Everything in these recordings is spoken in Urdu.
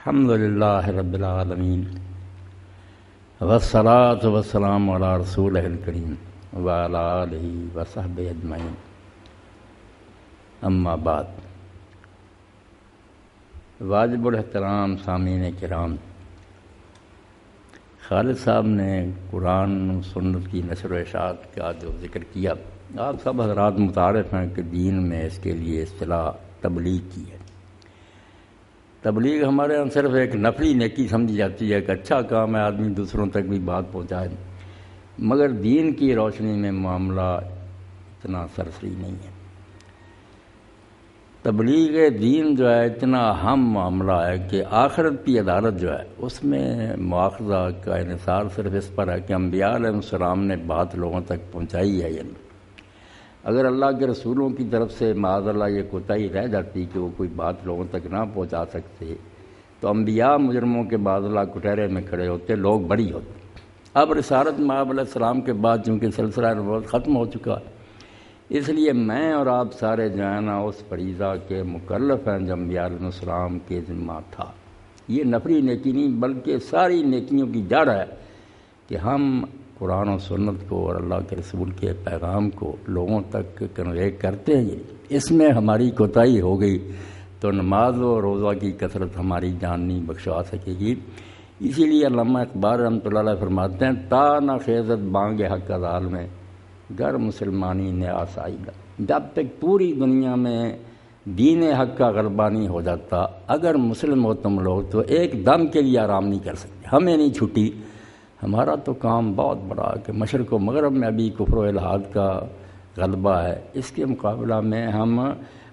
الحمد للہ رب العالمین والصلاة والسلام علی رسولہ الکریم وعلی آلہ وصحبہ اجمعین، اما بعد۔ واجب الاحترام سامعین کرام، خالد صاحب نے قرآن و سنت کی نشر و اشاعت کا جو ذکر کیا، آپ سب حضرات متعارف ہیں کہ دین میں اس کے لیے اصطلاح تبلیغ کی ہے۔ تبلیغ ہمارے یہاں صرف ایک نفلی نیکی سمجھی جاتی ہے کہ اچھا کام ہے، آدمی دوسروں تک بھی بات پہنچائے، مگر دین کی روشنی میں معاملہ اتنا سرسری نہیں ہے۔ تبلیغ دین جو ہے اتنا اہم معاملہ ہے کہ آخرت کی عدالت جو ہے اس میں مواخذہ کا انحصار صرف اس پر ہے کہ انبیاء علیہ السلام نے بات لوگوں تک پہنچائی ہے یا نہیں۔ اگر اللہ کے رسولوں کی طرف سے معاذ اللہ یہ کوتاہی رہ جاتی کہ وہ کوئی بات لوگوں تک نہ پہنچا سکتے تو انبیاء مجرموں کے بعد اللہ کٹہرے میں کھڑے ہوتے، لوگ بری ہوتے۔ اب رسالت مآب علیہ السلام کے بعد چونکہ سلسلہ نبوت ختم ہو چکا ہے، اس لیے میں اور آپ سارے جو ہے نا اس فریضہ کے مکلف ہیں جو انبیاء علیہ السلام کے ذمہ تھا۔ یہ نفری نیکی نہیں بلکہ ساری نیکیوں کی جڑ ہے کہ ہم قرآن و سنت کو اور اللہ کے رسول کے پیغام کو لوگوں تک کنوے کرتے ہیں۔ اس میں ہماری کوتاہی ہو گئی تو نماز و روزہ کی کثرت ہماری جان نہیں بخشوا سکے گی۔ اسی لیے علامہ اقبال رحمۃ اللہ علیہ فرماتے ہیں، تا نہ خیزت بانگ حق ازال میں گر مسلمانی نے آسائیدہ۔ جب تک پوری دنیا میں دین حق کا غلبہ نہیں ہو جاتا، اگر مسلم ہو تم لوگ تو ایک دم کے لیے آرام نہیں کر سکتے۔ ہمیں نہیں چھٹی، ہمارا تو کام بہت بڑا ہے کہ مشرق و مغرب میں ابھی کفر و الحاد کا غلبہ ہے، اس کے مقابلہ میں ہم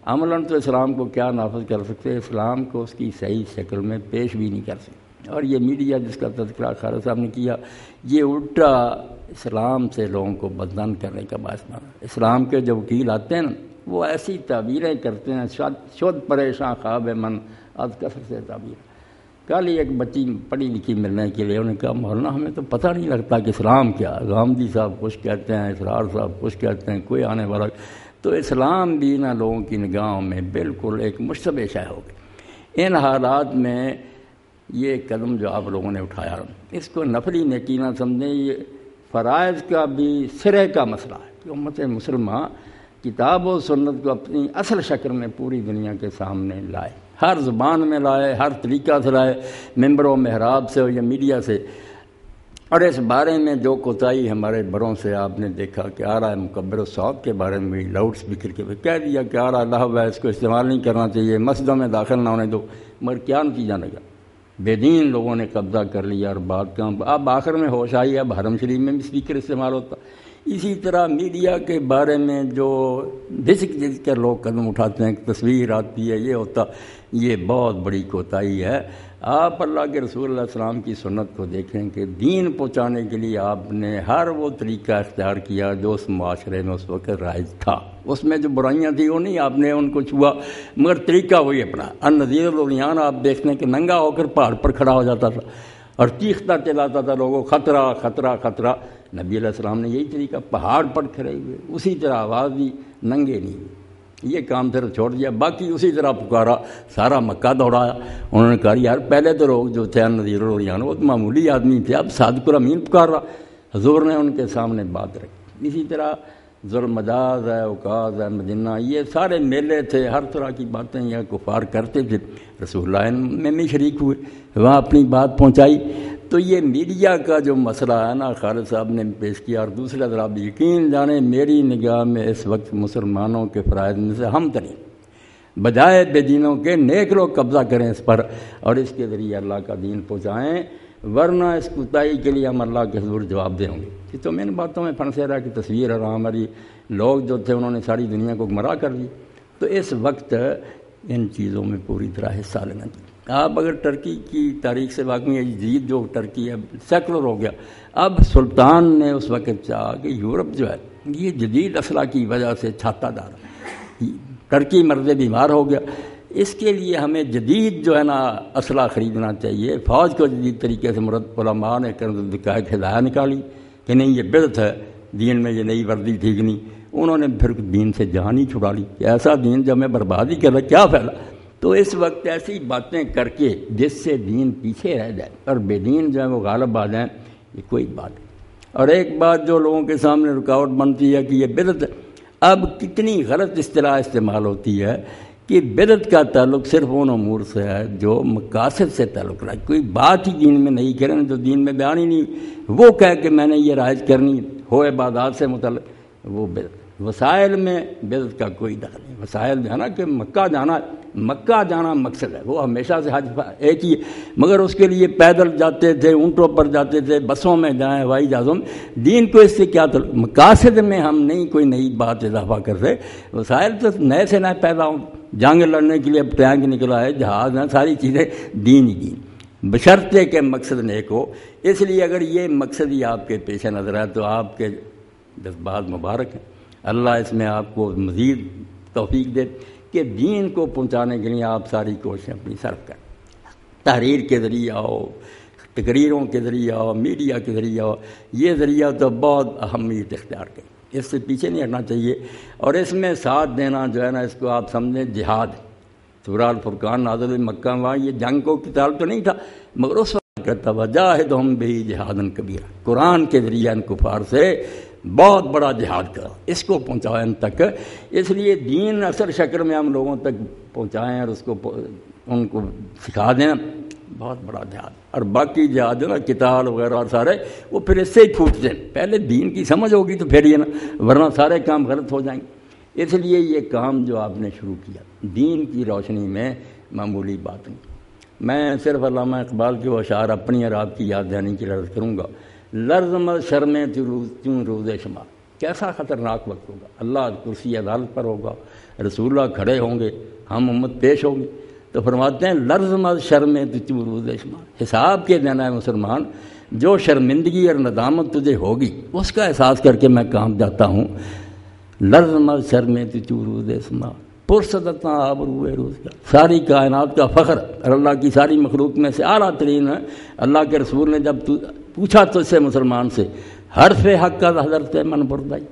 عملاً تو اسلام کو کیا نافذ کر سکتے، اسلام کو اس کی صحیح شکل میں پیش بھی نہیں کر سکتے۔ اور یہ میڈیا جس کا تذکرہ خالد صاحب نے کیا، یہ الٹا اسلام سے لوگوں کو بدنام کرنے کا باعث بنا۔ اسلام کے جو وکیل آتے ہیں نا، وہ ایسی تعبیریں کرتے ہیں، شد پریشاں خواب من از کثرت سے تعبیر۔ کل ہی ایک بچی پڑھی لکھی ملنے کے لیے انہوں نے کہا، مولانا ہمیں تو پتہ نہیں لگتا کہ اسلام کیا۔ غامدی صاحب خوش کہتے ہیں، اسرار صاحب خوش کہتے ہیں، کوئی آنے والا۔ تو اسلام بھی نہ لوگوں کی نگاہوں میں بالکل ایک مشتبہ شے ہو گئی۔ ان حالات میں یہ قدم جو آپ لوگوں نے اٹھایا، اس کو نفلی نیکی نہ سمجھیں، یہ فرائض کا بھی سرے کا مسئلہ ہے کہ امت مسلمہ کتاب و سنت کو اپنی اصل شکل میں پوری دنیا کے سامنے لائے، ہر زبان میں لائے، ہر طریقہ سے لائے، ممبر و محراب سے یا میڈیا سے۔ اور اس بارے میں جو کوتاہی ہمارے بڑوں سے آپ نے دیکھا کہ آ رہا ہے، مکبر الصوت کے بارے میں لاؤڈ اسپیکر کے کہہ دیا کہ آ رہا اللہ ہے، اس کو استعمال نہیں کرنا چاہیے، مسجدوں میں داخل نہ ہونے دو، مگر کیا نتیجہ نکلا؟ بے دین لوگوں نے قبضہ کر لیا اور بات کا اب آخر میں ہوش آئی، اب حرم شریف میں بھی اسپیکر استعمال ہوتا۔ اسی طرح میڈیا کے بارے میں جو جھسک کر لوگ قدم اٹھاتے ہیں، تصویر آتی ہے، یہ ہوتا، یہ بہت بڑی کوتاہی ہے۔ آپ اللہ کے رسول اللہ علیہ السلام کی سنت کو دیکھیں کہ دین پہنچانے کے لیے آپ نے ہر وہ طریقہ اختیار کیا جو اس معاشرے میں اس وقت رائج تھا۔ اس میں جو برائیاں تھیں وہ نہیں آپ نے ان کو چھوا، مگر طریقہ وہی اپنا۔ النذیر الاعلیان آپ دیکھتے ہیں کہ ننگا ہو کر پہاڑ پر کھڑا ہو جاتا تھا اور چیختا چلاتا تھا لوگوں، خطرہ خطرہ خطرہ۔ نبی علیہ السلام نے یہی طریقہ، پہاڑ پر کھڑے ہوئے، اسی طرح آواز دی، ننگے نہیں ہوئے۔ یہ کام صرف چھوڑ دیا، باقی اسی طرح پکارا، سارا مکہ دوڑایا۔ انہوں نے کہا یار پہلے تو لوگ جو تھے نذیر الاعلیان وہ تو معمولی آدمی تھے، اب صادق الامین پکار رہا۔ حضور نے ان کے سامنے بات رکھی۔ اسی طرح ذوالمجاز ہے، اوقاز ہے، مدینہ، یہ سارے میلے تھے، ہر طرح کی باتیں یہ کفار کرتے تھے، رسول اللہ میں بھی شریک ہوئے، وہاں اپنی بات پہنچائی۔ تو یہ میڈیا کا جو مسئلہ ہے نا، خالد صاحب نے پیش کیا، اور دوسرا ذرا بھی یقین جانیں میری نگاہ میں اس وقت مسلمانوں کے فرائض میں سے ہم ترین، بجائے بے دینوں کے نیک لوگ قبضہ کریں اس پر اور اس کے ذریعے اللہ کا دین پہنچائیں، ورنہ اس کوتاہی کے لیے ہم اللہ کے حضور جواب دیں گے۔ کہ تو ان باتوں میں پھنسے رہا کہ تصویر اور ہماری لوگ جو تھے انہوں نے ساری دنیا کو گمراہ کر دی۔ تو اس وقت ان چیزوں میں پوری طرح حصہ لینا چاہیے۔ آپ اگر ترکی کی تاریخ سے واقعی ہے، جدید جو ترکی ہے سیکولر ہو گیا، اب سلطان نے اس وقت چاہا کہ یورپ جو ہے یہ جدید اسلحہ کی وجہ سے چھاتا جا رہا ہے، ترکی مرض بیمار ہو گیا، اس کے لیے ہمیں جدید جو ہے نا اسلحہ خریدنا چاہیے۔ فوج کو جدید طریقے سے مرد علماء نے دقائق ہدایہ نکالی کہ نہیں یہ بدعت ہے، دین میں یہ نئی وردی ٹھیک نہیں۔ انہوں نے پھر دین سے جان ہی چھڑا لی کہ ایسا دین جب میں برباد ہی کر رہا، کیا فائدہ؟ تو اس وقت ایسی باتیں کر کے جس سے دین پیچھے رہ جائے اور بے دین جو ہے وہ غالب آ جائیں، یہ کوئی بات نہیں۔ اور ایک بات جو لوگوں کے سامنے رکاوٹ بنتی ہے کہ یہ بدعت، اب کتنی غلط اصطلاح استعمال ہوتی ہے کہ بدعت کا تعلق صرف ان امور سے ہے جو مقاصد سے تعلق رہا ہے۔ کوئی بات ہی دین میں نہیں کریں تو دین میں بیان ہی نہیں، وہ کہہ کہ میں نے یہ رائج کرنی ہو عبادات سے متعلق، وہ بدعت۔ وسائل میں بدعت کا کوئی دخل نہیں۔ وسائل جو ہے نا کہ مکہ جانا مقصد ہے، وہ ہمیشہ سے حج ایک ہی، مگر اس کے لیے پیدل جاتے تھے، اونٹوں پر جاتے تھے، بسوں میں جائیں، ہوائی جہازوں میں، دین کو اس سے کیا تعلق؟ مقاصد میں ہم نہیں کوئی نئی بات اضافہ کر رہے، وسائل تو نئے سے نئے پیدا ہوں۔ جنگ لڑنے کے لیے اب ٹینک نکلا ہے، جہاز ہیں، ساری چیزیں دین ہی دین، بشرطے کہ مقصد نیک ہو۔ اس لیے اگر یہ مقصد ہی آپ کے پیش نظر ہے تو آپ کے جذبات مبارک ہیں، اللہ اس میں آپ کو مزید توفیق دے کہ دین کو پہنچانے کے لیے آپ ساری کوششیں اپنی صرف کریں، تحریر کے ذریعہ ہو، تقریروں کے ذریعہ ہو، میڈیا کے ذریعہ ہو، یہ ذریعہ تو بہت اہمیت اختیار کریں، اس سے پیچھے نہیں ہٹنا چاہیے۔ اور اس میں ساتھ دینا جو ہے نا، اس کو آپ سمجھیں جہاد۔ سورہ الفرقان نازل ہوئی مکہ میں، یہ جنگ کو قتال تو نہیں تھا، مگر اس وقت کہتا وجاہدہم بہ جہادا کبیرا، قرآن کے ذریعہ ان کفار سے بہت بڑا جہاد کرا، اس کو پہنچاؤ ان تک۔ اس لیے دین اثر شکل میں ہم لوگوں تک پہنچائیں اور اس کو ان کو سکھا دیں، بہت بڑا جہاد۔ اور باقی جہاد نا قتال وغیرہ اور سارے وہ پھر اس سے ہی پھوٹتے ہیں، پہلے دین کی سمجھ ہوگی تو پھر یہ نا، ورنہ سارے کام غلط ہو جائیں گے۔ اس لیے یہ کام جو آپ نے شروع کیا دین کی روشنی میں معمولی بات نہیں۔ میں صرف علامہ اقبال کے وہ اشعار اپنی اور آپ کی یاد دہانی کی عرض کروں گا۔ لرزمت شرمیں کیوں روز شمار، کیسا خطرناک وقت ہوگا، اللہ کرسی عدالت پر ہوگا، رسول اللہ کھڑے ہوں گے، ہم امت پیش ہوں گے، تو فرماتے ہیں لرزمت شرمیں کیوں روز شمار، حساب کے دن ہے مسلمان، جو شرمندگی اور ندامت تجھے ہوگی اس کا احساس کر کے میں کام جاتا ہوں۔ لرزمت شرمیں کیوں روز شمار، پرصدتنا آبروئے روز کا، ساری کائنات کا فخر اور اللہ کی ساری مخلوق میں سے اعلیٰ ترین ہے۔ اللہ کے رسول نے جب پوچھا تو سے مسلمان سے، حرف حق کا حضرت من بردائی،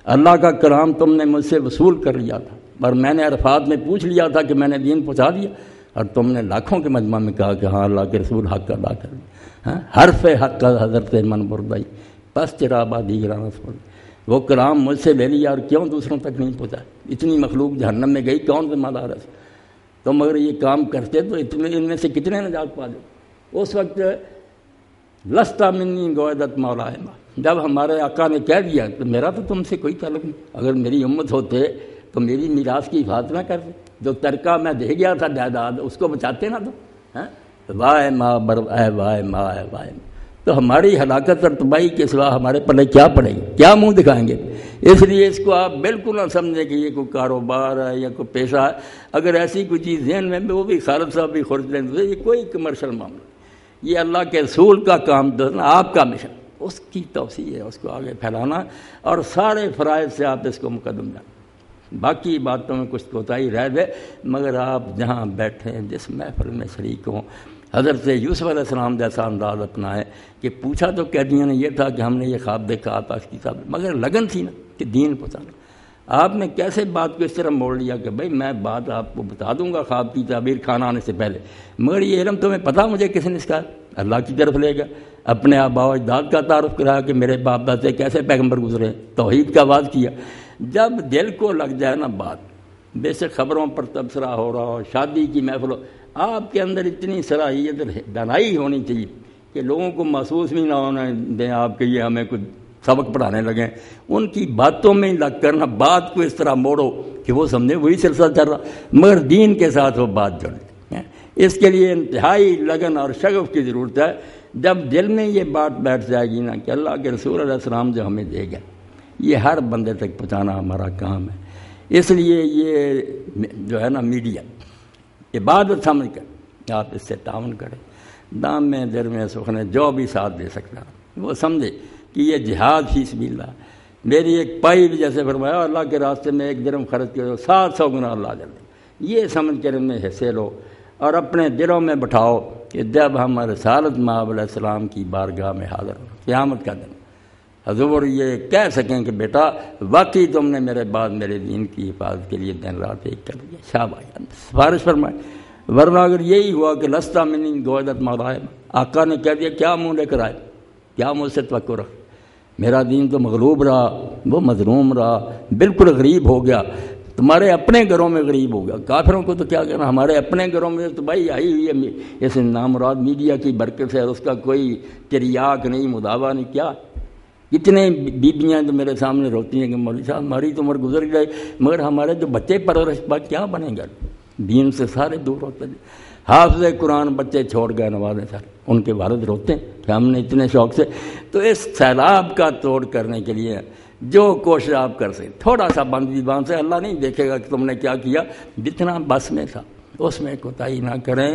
اللہ کا کلام تم نے مجھ سے وصول کر لیا تھا اور میں نے عرفات میں پوچھ لیا تھا کہ میں نے دین پہنچا دیا، اور تم نے لاکھوں کے مجمع میں کہا کہ ہاں اللہ کے رسول حق ادا کر لیا، حرف حق کا حضرت من بردائی، بس تیرا آبادی گرانا سن، وہ کلام مجھ سے لے لیا اور کیوں دوسروں تک نہیں پہنچا؟ اتنی مخلوق جہنم میں گئی، کون ذمہ دار ہے؟ تم اگر یہ کام کرتے تو اتنے ان میں سے کتنے نجات پا جائے۔ اس وقت لستا منی گویدت مولا، جب ہمارے آقا نے کہہ دیا تو میرا تو تم سے کوئی تعلق نہیں، اگر میری امت ہوتے تو میری میراث کی حفاظت نہ کرتے، جو ترکہ میں دے گیا تھا جائیداد اس کو بچاتے نہ تو وائے ماں بر اے وائے ماں اے وائے، تو ہماری ہلاکت اور تباہی کے سوا ہمارے پلے کیا پڑے گی، کیا منہ دکھائیں گے؟ اس لیے اس کو آپ بالکل نہ سمجھیں کہ یہ کوئی کاروبار ہے یا کوئی پیشہ ہے۔ اگر ایسی کوئی چیز ذہن میں وہ بھی خالد صاحب بھی خرچ لیں تو یہ کوئی کمرشل معاملہ، یہ اللہ کے رسول کا کام دھرنا، آپ کا مشن، اس کی توسیع ہے، اس کو آگے پھیلانا، اور سارے فرائض سے آپ اس کو مقدم جائیں۔ باقی باتوں میں کچھ کوتاہی رہ دے، مگر آپ جہاں بیٹھیں، جس محفل میں شریک ہوں، حضرت یوسف علیہ السلام جیسا انداز اپنائے کہ پوچھا تو قیدیوں نے یہ تھا کہ ہم نے یہ خواب دیکھا، آپ کی صاحب، مگر لگن تھی نا کہ دین پہنچانا۔ آپ نے کیسے بات کو اس طرح موڑ لیا کہ بھائی میں بات آپ کو بتا دوں گا خواب کی تعبیر کھانا آنے سے پہلے، مگر یہ علم تمہیں پتہ مجھے کس نے سکھایا؟ اللہ کی طرف لے گا، اپنے آباء و اجداد کا تعارف کرایا کہ میرے باپ دادے کیسے پیغمبر گزرے، توحید کا آواز کیا۔ جب دل کو لگ جائے نا بات، بے شک خبروں پر تبصرہ ہو رہا ہو، شادی کی محفل ہو، آپ کے اندر اتنی صلاحیت دانائی ہونی چاہیے کہ لوگوں کو محسوس بھی نہ ہونے دیں آپ کے یہ ہمیں کچھ سبق پڑھانے لگیں، ان کی باتوں میں لگ کر نہ بات کو اس طرح موڑو کہ وہ سمجھے وہی سلسلہ چل رہا، مگر دین کے ساتھ وہ بات جڑ جائے۔ اس کے لیے انتہائی لگن اور شغف کی ضرورت ہے۔ جب دل میں یہ بات بیٹھ جائے گی نا کہ اللہ کے رسول علیہ السلام جو ہمیں دے گا، یہ ہر بندے تک پہنچانا ہمارا کام ہے۔ اس لیے یہ جو ہے نا میڈیا، عبادت سمجھ کر آپ اس سے تعاون کریں، دام میں در میں سخن جو بھی ساتھ دے سکتا وہ سمجھے کہ یہ جہاد فی سبیل اللہ، میری ایک پائی بھی جیسے فرمایا اللہ کے راستے میں ایک درہم خرچ کرو 700 گنا اللہ جل دے، یہ سمجھ کر ان میں حصے لو اور اپنے دلوں میں بٹھاؤ کہ جب ہم رسالت مآب علیہ السلام کی بارگاہ میں حاضر ہوں قیامت کا دن، حضور یہ کہہ سکیں کہ بیٹا واقعی تم نے میرے بعد میرے دین کی حفاظت کے لیے دن رات ایک کر دیا، شاباش، سفارش فرمائے۔ ورنہ اگر یہی ہوا کہ لستا منی گویدت مغائب، آقا نے کہہ دیا کیا منہ لے کر آئے، کیا مجھ سے توقع رکھ، میرا دین تو مغلوب رہا، وہ مظلوم رہا، بالکل غریب ہو گیا، تمہارے اپنے گھروں میں غریب ہو گیا۔ کافروں کو تو کیا کہنا، ہمارے اپنے گھروں میں تو بھائی آئی ہوئی ہے، اس نامراد میڈیا کی برکت ہے، اس کا کوئی تریاک نہیں، مداوع نہیں، کیا کتنے بیبیاں تو میرے سامنے روتی ہیں کہ مولوی صاحب ہماری تو عمر گزر گئی، مگر ہمارے جو بچے پرورش پا کیا بنیں گا، دین سے سارے دور ہوتے ہیں۔ حافظ قرآن بچے چھوڑ گئے نوازیں سارے، ان کے والد روتے ہیں کہ ہم نے اتنے شوق سے۔ تو اس سیلاب کا توڑ کرنے کے لیے جو کوشش آپ کر سکیں، تھوڑا سا بند زبان سے، اللہ نہیں دیکھے گا کہ تم نے کیا کیا، جتنا بس میں تھا اس میں کوتاہی نہ کریں،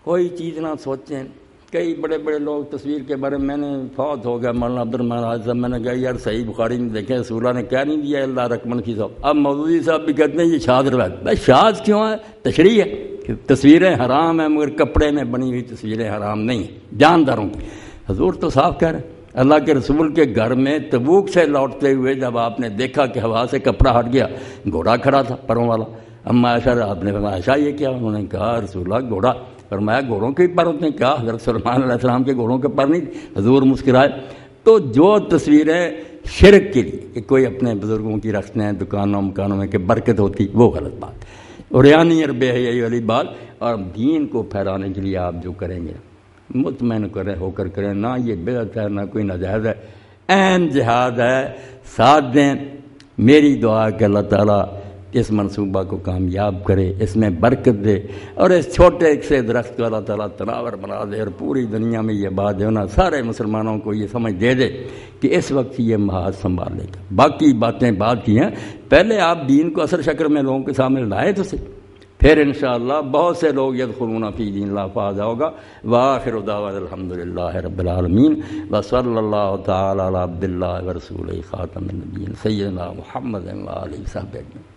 کوئی چیز نہ سوچیں۔ کئی بڑے بڑے لوگ تصویر کے بارے میں نے فوت ہو گیا مولانا عبدالرحمٰن حاج صاحب، میں نے کہا یار صحیح بخاری میں دیکھیں رسول اللہ نے کیا نہیں دیا اللہ رقمن کی صاحب۔ اب مودودی صاحب بھی کہتے ہیں یہ شاذ روایت، بھائی شاذ کیوں ہے، تشریح ہے کہ تصویریں حرام ہیں مگر کپڑے میں بنی ہوئی تصویریں حرام نہیں ہیں جانداروں کی۔ حضور تو صاف کہہ رہے ہیں، اللہ کے رسول کے گھر میں تبوک سے لوٹتے ہوئے جب آپ نے دیکھا کہ ہوا سے کپڑا ہٹ گیا، گھوڑا کھڑا تھا پروں والا، اما عائشہ آپ نے فرمایا عائشہ یہ کیا، انہوں نے کہا رسول اللہ گھوڑا، فرمایا گھوڑوں کے پر ہوتے ہیں کیا، حضرت سلیمان علیہ السلام کے گھوڑوں کے پر نہیں، حضور مسکرائے۔ تو جو تصویریں شرک کے لیے کہ کوئی اپنے بزرگوں کی رکھتے ہیں دکانوں مکانوں میں کہ برکت ہوتی، وہ غلط بات، اور یعنی اور بے حیائی والی بات، اور دین کو پھیلانے کے لیے آپ جو کریں گے مطمئن کریں ہو کر کریں، نہ یہ بدعت ہے نہ کوئی ناجائز ہے، عین جہاد ہے، ساتھ دیں۔ میری دعا ہے کہ اللہ تعالیٰ اس منصوبہ کو کامیاب کرے، اس میں برکت دے، اور اس چھوٹے سے درخت کو اللہ تعالیٰ تناور بنا دے، اور پوری دنیا میں یہ بات جو نا سارے مسلمانوں کو یہ سمجھ دے دے کہ اس وقت یہ محاذ سنبھال لے گا۔ باقی باتیں بات کی ہیں، پہلے آپ دین کو اثر شکل میں لوگوں کے سامنے لائے تو صحیح، پھر انشاءاللہ بہت سے لوگ یدخلون فی دین اللہ افواجا ہوگا۔ وآخر دعوانا الحمدللہ رب العالمین، وصلی اللہ تعالی علی عبد اللہ ورسولہ خاتم النبیین سیدنا محمد وآلہ وصحبہ اجمعین۔